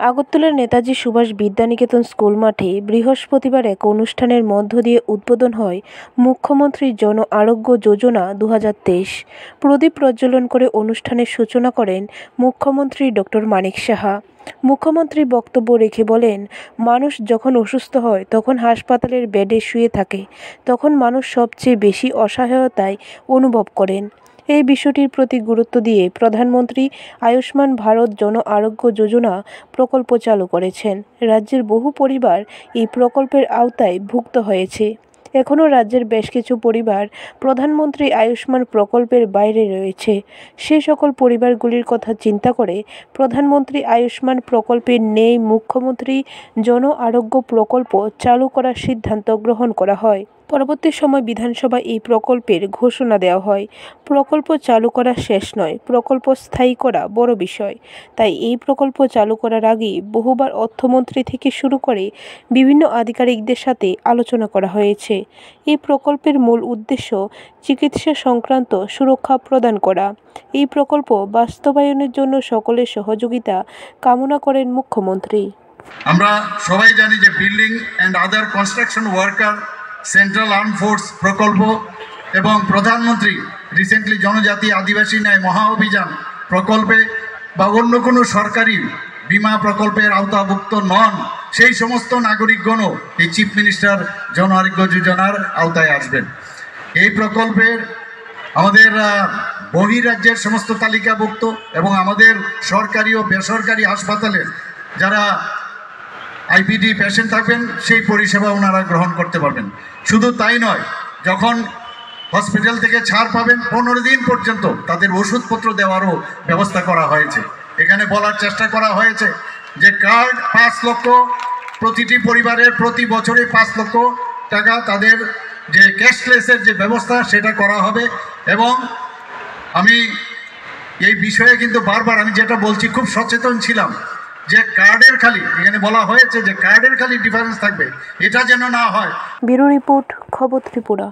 আগরতলার নেতাজি সুভাষ বিদ্যানিকেতন স্কুল মাঠে বৃহস্পতিবার এক অনুষ্ঠানের মধ্য দিয়ে উদ্বোধন হয় মুখ্যমন্ত্রী জন আরোগ্য যোজনা 2023। প্রদীপ প্রজ্বলন করে অনুষ্ঠানের সূচনা করেন মুখ্যমন্ত্রী ডক্টর মানিক সাহা। মুখ্যমন্ত্রী বক্তব্য রেখে বলেন, মানুষ যখন অসুস্থ হয় তখন হাসপাতালের বেডে শুয়ে থাকে, তখন মানুষ সবচেয়ে বেশি অসহায়তায় অনুভব করেন। এই বিষয়টির প্রতি গুরুত্ব দিয়ে প্রধানমন্ত্রী আয়ুষ্মান ভারত জন আরোগ্য যোজনা প্রকল্প চালু করেছেন। রাজ্যের বহু পরিবার এই প্রকল্পের আওতায় ভুক্ত হয়েছে। এখনও রাজ্যের বেশ কিছু পরিবার প্রধানমন্ত্রী আয়ুষ্মান প্রকল্পের বাইরে রয়েছে। সে সকল পরিবারগুলির কথা চিন্তা করে প্রধানমন্ত্রী আয়ুষ্মান প্রকল্পের নেই মুখ্যমন্ত্রী জন আরোগ্য প্রকল্প চালু করার সিদ্ধান্ত গ্রহণ করা হয়। পরবর্তী সময় বিধানসভায় এই প্রকল্পের ঘোষণা দেওয়া হয়। প্রকল্প চালু করা শেষ নয়, প্রকল্প স্থায়ী করা বড় বিষয়। তাই এই প্রকল্প চালু করার আগে বহুবার অর্থমন্ত্রী থেকে শুরু করে বিভিন্ন আধিকারিকদের সাথে আলোচনা করা হয়েছে। এই প্রকল্পের মূল উদ্দেশ্য চিকিৎসা সংক্রান্ত সুরক্ষা প্রদান করা। এই প্রকল্প বাস্তবায়নের জন্য সকলের সহযোগিতা কামনা করেন মুখ্যমন্ত্রী। আমরা সবাই জানি যে building and other construction worker central arm force প্রকল্প এবং প্রধানমন্ত্রী রিসেন্টলি জনজাতি আদিবাসী ন্যায় মহা অভিযান প্রকল্পে বা অন্য কোনো সরকারি বিমা প্রকল্পের আওতাভুক্ত নন, সেই সমস্ত নাগরিকগণও এই চিফ মিনিস্টার জন আরোগ্য যোজনার আওতায় আসবেন। এই প্রকল্পের আমাদের বহিরাজ্যের সমস্ত তালিকাভুক্ত এবং আমাদের সরকারি ও বেসরকারি হাসপাতালের যারা আইপিডি পেশেন্ট থাকবেন সেই পরিষেবা ওনারা গ্রহণ করতে পারবেন। শুধু তাই নয়, যখন হসপিটাল থেকে ছাড় পাবেন 15 দিন পর্যন্ত তাদের ওষুধপত্র দেওয়ারও ব্যবস্থা করা হয়েছে। এখানে বলার চেষ্টা করা হয়েছে যে কার্ড 5 লক্ষ, প্রতিটি পরিবারের প্রতি বছরে 5 লক্ষ টাকা তাদের যে ক্যাশলেসের যে ব্যবস্থা সেটা করা হবে। এবং আমি এই বিষয়ে কিন্তু বারবার আমি যেটা বলছি খুব সচেতন ছিলাম যে কার্ডের খালি, এখানে বলা হয়েছে যে কার্ডের খালি ডিফারেন্স থাকবে, এটা যেন না হয়। ব্যুরো রিপোর্ট, খবর ত্রিপুরা।